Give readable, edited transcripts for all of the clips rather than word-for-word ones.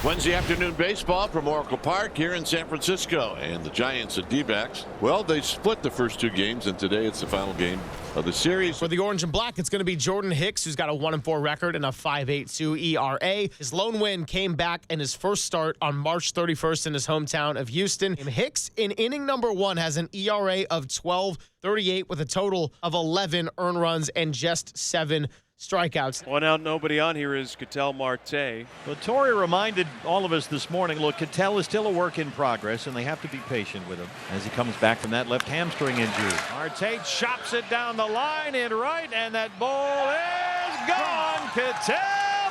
Wednesday afternoon baseball from Oracle Park here in San Francisco, and the Giants and Dbacks, well, they split the first two games, and today it's the final game of the series. For the Orange and Black, it's going to be Jordan Hicks, who's got a 1-4 record and a 5.82 ERA. His lone win came back in his first start on March 31st in his hometown of Houston. And Hicks, in inning number 1, has an ERA of 12.38 with a total of 11 earned runs and just 7 strikeouts. One out, nobody on. Here is Ketel Marte. But Torrey reminded all of us this morning, look, Ketel is still a work in progress, and they have to be patient with him as he comes back from that left hamstring injury. Marte chops it down the line in right, and that ball is gone. Ketel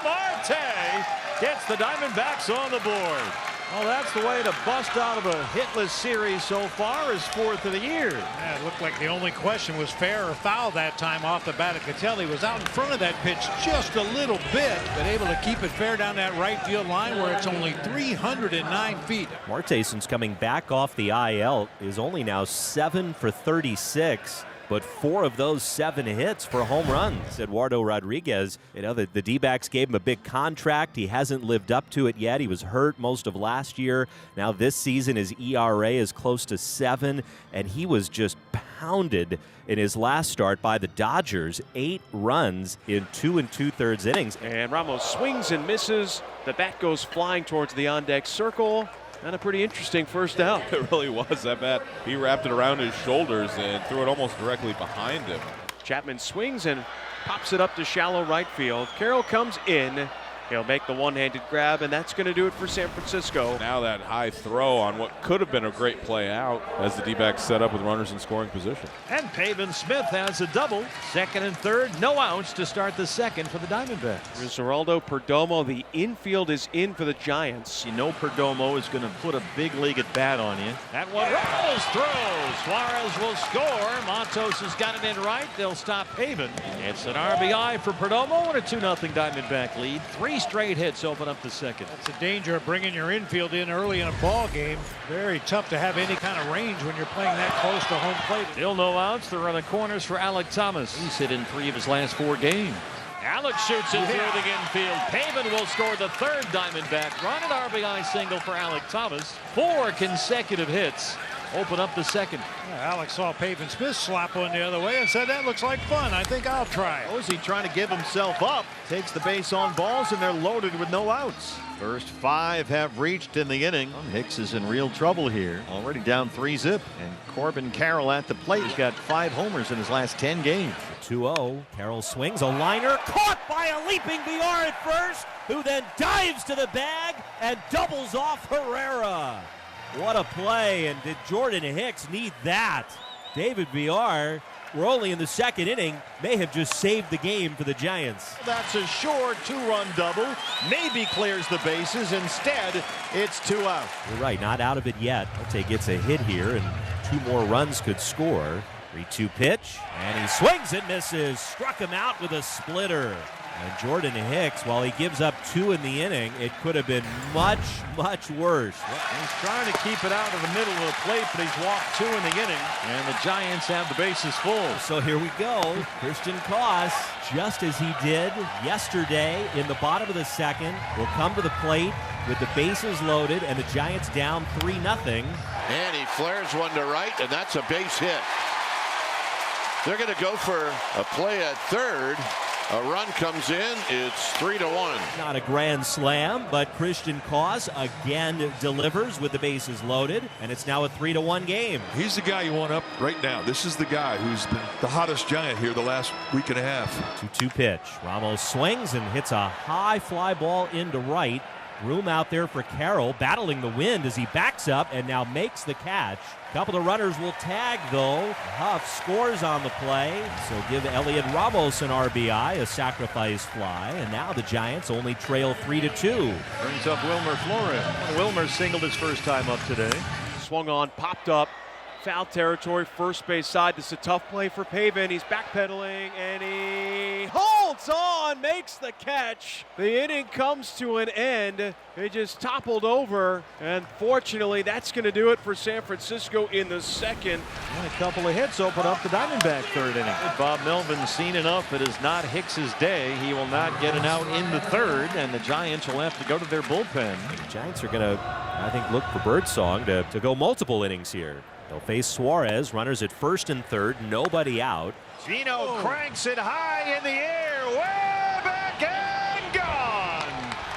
Marte gets the Diamondbacks on the board. Well, that's the way to bust out of a hitless series so far, his 4th of the year. Yeah, it looked like the only question was fair or foul that time off the bat of Ketel. He was out in front of that pitch just a little bit, but able to keep it fair down that right field line where it's only 309 feet. Marte, since coming back off the IL, is only now 7 for 36. But 4 of those 7 hits for home runs. Eduardo Rodriguez, the D-backs gave him a big contract. He hasn't lived up to it yet. He was hurt most of last year. Now this season, his ERA is close to 7, and he was just pounded in his last start by the Dodgers. 8 runs in 2 2/3 innings. And Ramos swings and misses. The bat goes flying towards the on-deck circle. And a pretty interesting first out. It really was. That bat, he wrapped it around his shoulders and threw it almost directly behind him. Chapman swings and pops it up to shallow right field. Carroll comes in. He'll make the one-handed grab, and that's going to do it for San Francisco. Now that high throw on what could have been a great play out as the D-backs set up with runners in scoring position. And Pavin Smith has a double. 2nd and 3rd, no outs to start the 2nd for the Diamondbacks. Here's Geraldo Perdomo. The infield is in for the Giants. You know Perdomo is going to put a big league at bat on you. That one rolls through. Suarez will score. Matos has got it in right. They'll stop Pavin. It's an RBI for Perdomo and a 2-0 Diamondback lead. 3 straight hits open up the 2nd. That's the danger of bringing your infield in early in a ball game. Very tough to have any kind of range when you're playing that close to home plate. Still no outs. They're on the corners for Alek Thomas. He's hit in 3 of his last 4 games. Alek shoots it through the infield. Pavin will score the 3rd Diamondback run. An RBI single for Alek Thomas. 4 consecutive hits open up the 2nd. Yeah, Alex saw Pavin Smith slap one the other way and said, that looks like fun. I think I'll try it. Oh, is he trying to give himself up? Takes the base on balls, and they're loaded with no outs. First 5 have reached in the inning. Hicks is in real trouble here. Already down 3-zip. And Corbin Carroll at the plate. He's got 5 homers in his last 10 games. 2-0. Carroll swings a liner, caught by a leaping VR at first, who then dives to the bag and doubles off Herrera. What a play, and did Jordan Hicks need that? David VR, we're only in the 2nd inning, may have just saved the game for the Giants. That's a short 2-run double. Maybe clears the bases. Instead, it's 2 out. You're right, not out of it yet. Marte gets a hit here, and 2 more runs could score. 3-2 pitch, and he swings and misses. Struck him out with a splitter. And Jordan Hicks, while he gives up 2 in the inning, it could have been much, much worse. He's trying to keep it out of the middle of the plate, but he's walked 2 in the inning, and the Giants have the bases full. So here we go. Christian Koss, just as he did yesterday in the bottom of the 2nd, will come to the plate with the bases loaded and the Giants down 3-0. And he flares one to right, and that's a base hit. They're going to go for a play at 3rd. A run comes in. It's 3-1. Not a grand slam, but Christian Koss again delivers with the bases loaded, and it's now a 3-1 game. He's the guy you want up right now. This is the guy who's been the hottest Giant here the last week and a half. 2-2 pitch. Ramos swings and hits a high fly ball into right. Room out there for Carroll, battling the wind as he backs up and now makes the catch. A couple of runners will tag, though. Huff scores on the play, so give Elliot Ramos an RBI, a sacrifice fly, and now the Giants only trail 3-2. Brings up Wilmer Flores. Wilmer singled his first time up today. Swung on, popped up. foul territory, first base side. This is a tough play for Pavin. He's backpedaling and he holds on, makes the catch. The inning comes to an end. He just toppled over, and fortunately that's going to do it for San Francisco in the second. And a couple of hits open up the Diamondback third inning. Bob Melvin's seen enough. It is not Hicks's day. He will not get an out in the third, and the Giants will have to go to their bullpen. The Giants are going to, I think, look for Birdsong to go multiple innings here. They'll face Suarez, runners at first and third, nobody out. Gino cranks it high in the air, way back and gone.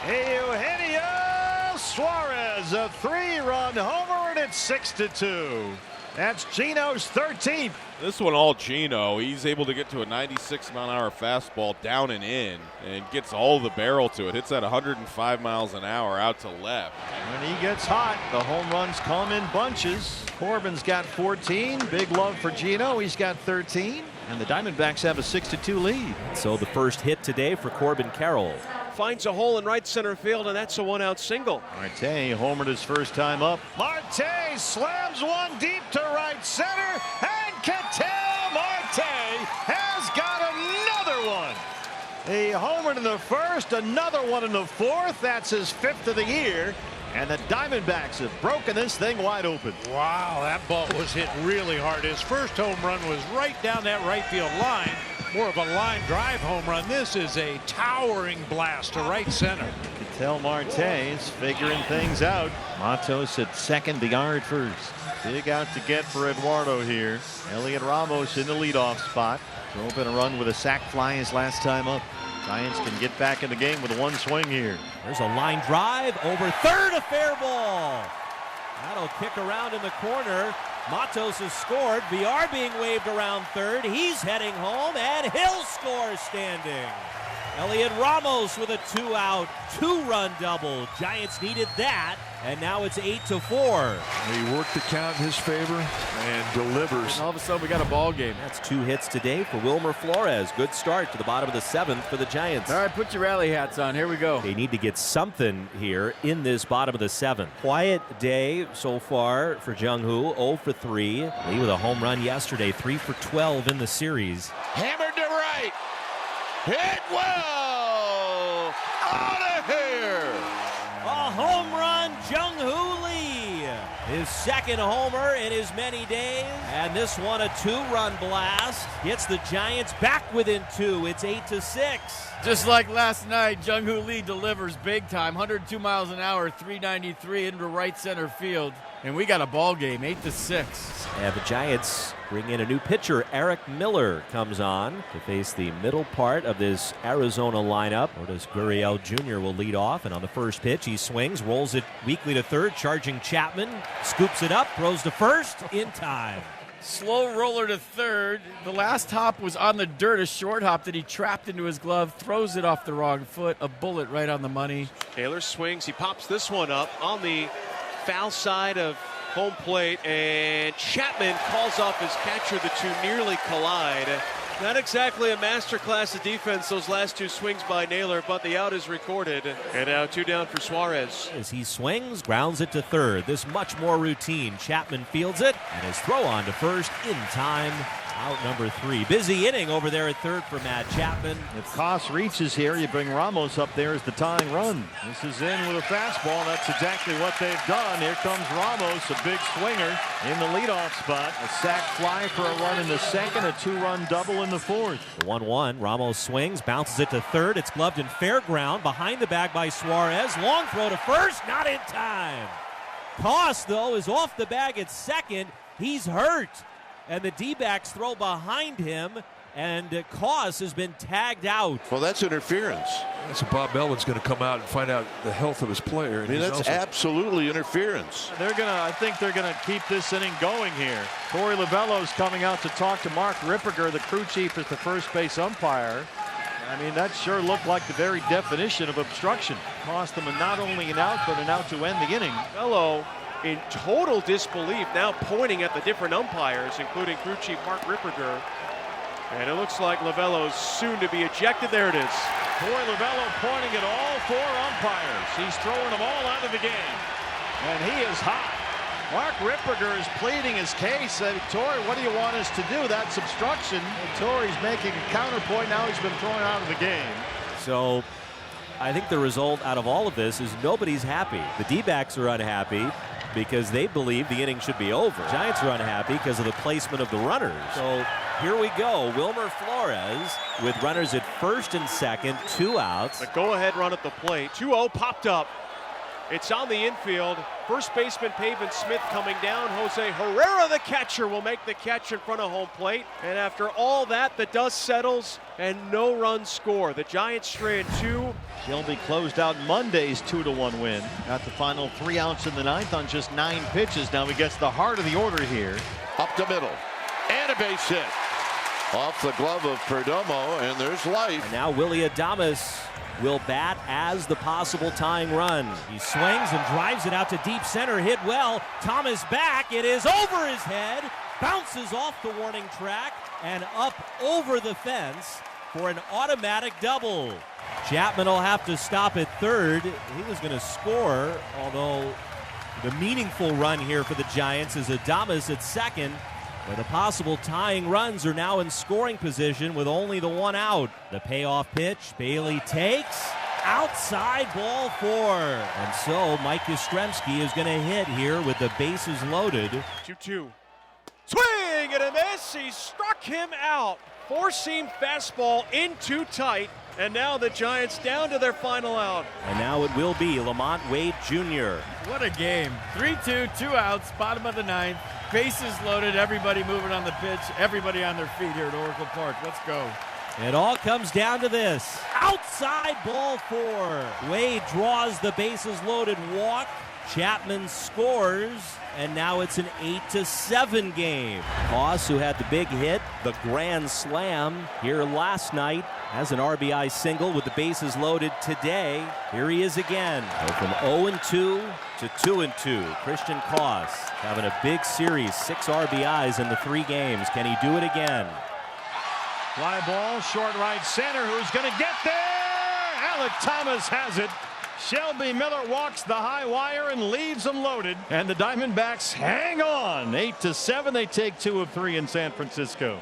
Eugenio Suarez, a 3-run homer, and it's 6-2. That's Gino's 13th. This one all Gino. He's able to get to a 96-mile-an-hour fastball down and in and gets all the barrel to it. Hits at 105 miles an hour out to left. When he gets hot, the home runs come in bunches. Corbin's got 14. Big love for Gino. He's got 13. And the Diamondbacks have a 6-2 lead. So the first hit today for Corbin Carroll. Finds a hole in right center field, and that's a one-out single. Marte homered his first time up. Marte slams one deep to right center, and Ketel Marte has got another one. He homered in the first, another one in the fourth. That's his 5th of the year. And the Diamondbacks have broken this thing wide open. Wow, that ball was hit really hard. His first home run was right down that right field line. More of a line drive home run. This is a towering blast to right center. Ketel Marte is figuring things out. Matos at second, the yard first. Big out to get for Eduardo here. Elliot Ramos in the leadoff spot. Drove in a run with a sac fly his last time up. Giants can get back in the game with one swing here. There's a line drive over third, a fair ball. That'll kick around in the corner. Matos has scored. VR being waved around third. He's heading home, and he'll score standing. Elliot Ramos with a 2-out, 2-run double. Giants needed that, and now it's 8-4. He worked the count in his favor and delivers. And all of a sudden, we got a ball game. That's 2 hits today for Wilmer Flores. Good start to the bottom of the 7th for the Giants. All right, put your rally hats on. Here we go. They need to get something here in this bottom of the 7th. Quiet day so far for Jung 0 for 3. Lee with a home run yesterday, 3 for 12 in the series. Hammered to right. Hit well. Out of here. A home run, Jung Lee. His second homer in as many days. And this one a 2-run blast. Gets the Giants back within 2. It's 8-6. Just like last night, Jung-Hoo Lee delivers big time. 102 miles an hour, 393 into right center field. And we got a ball game, 8-6. And the Giants bring in a new pitcher. Eric Miller comes on to face the middle part of this Arizona lineup. Otis Gurriel Jr. will lead off, and on the first pitch, he swings, rolls it weakly to third, charging Chapman, scoops it up, throws to first in time. Slow roller to third. The last hop was on the dirt, a short hop that he trapped into his glove, throws it off the wrong foot, a bullet right on the money. Taylor swings. He pops this one up on the foul side of home plate, and Chapman calls off his catcher. The two nearly collide. Not exactly a masterclass of defense, those last 2 swings by Naylor, but the out is recorded. And now 2 down for Suarez. As he swings, grounds it to third. This much more routine. Chapman fields it, and his throw on to first in time. Out number 3. Busy inning over there at third for Matt Chapman. If Koss reaches here, you bring Ramos up there as the tying run. This is in with a fastball. That's exactly what they've done. Here comes Ramos, a big swinger in the leadoff spot. A sac fly for a run in the second, a 2-run double in the fourth. The 1-1. Ramos swings, bounces it to third. It's gloved in fair ground. Behind the bag by Suarez. Long throw to first, not in time. Koss, though, is off the bag at second. He's hurt. And the Dbacks throw behind him, and Koss has been tagged out. Well, that's interference. That's what Bob Melvin's going to come out and find out the health of his player. I mean, that's absolutely interference. I think they're gonna keep this inning going here. Torey Lovullo's coming out to talk to Mark Ripperger, the crew chief, as the first base umpire. I mean, that sure looked like the very definition of obstruction. Cost them not only an out, but an out to end the inning. Lovullo in total disbelief, now pointing at the different umpires, including crew chief Mark Ripperger. And it looks like Lovullo's soon to be ejected. There it is. Torey Lovullo pointing at all 4 umpires. He's throwing them all out of the game. And he is hot. Mark Ripperger is pleading his case. Torrey, what do you want us to do? That's obstruction. Torrey's making a counterpoint. Now he's been thrown out of the game. So I think the result out of all of this is nobody's happy. The D-backs are unhappy because they believe the inning should be over. Giants are unhappy because of the placement of the runners. So here we go. Wilmer Flores with runners at first and second, 2 outs. The go-ahead run at the plate. 2-0 popped up. It's on the infield. First baseman Pavin Smith coming down. Jose Herrera, the catcher, will make the catch in front of home plate. And after all that, the dust settles and no runs score. The Giants strand 2. Shelby closed out Monday's 2-1 win. Got the final 3 outs in the 9th on just 9 pitches. Now he gets the heart of the order here. Up the middle. And a base hit. Off the glove of Perdomo, and there's life. And now Willie Adames will bat as the possible tying run. He swings and drives it out to deep center. Hit well. Thomas back. It is over his head. Bounces off the warning track and up over the fence for an automatic double. Chapman will have to stop at third. He was going to score, although the meaningful run here for the Giants is Adames at second. Where the possible tying runs are now in scoring position with only the 1 out. The payoff pitch, Bailey takes. Outside, ball 4. And so Mike Yastrzemski is going to hit here with the bases loaded. 2-2. Swing and a miss. He struck him out. 4-seam fastball in too tight. And now the Giants down to their final out. And now it will be Lamont Wade Jr. What a game. 3-2, 2 outs, bottom of the 9th. Bases loaded, everybody moving on the pitch, everybody on their feet here at Oracle Park. Let's go. It all comes down to this. Outside, ball 4. Wade draws the bases loaded walk. Chapman scores, and now it's an 8-7 game. Haas, who had the big hit, the grand slam here last night, has an RBI single with the bases loaded today. Here he is again. So from 0-2 to 2-2. Christian Koss having a big series, 6 RBIs in the 3 games. Can he do it again? Fly ball, short right center. Who's going to get there? Alec Thomas has it. Shelby Miller walks the high wire and leaves them loaded. And the Diamondbacks hang on. 8-7. They take 2 of 3 in San Francisco.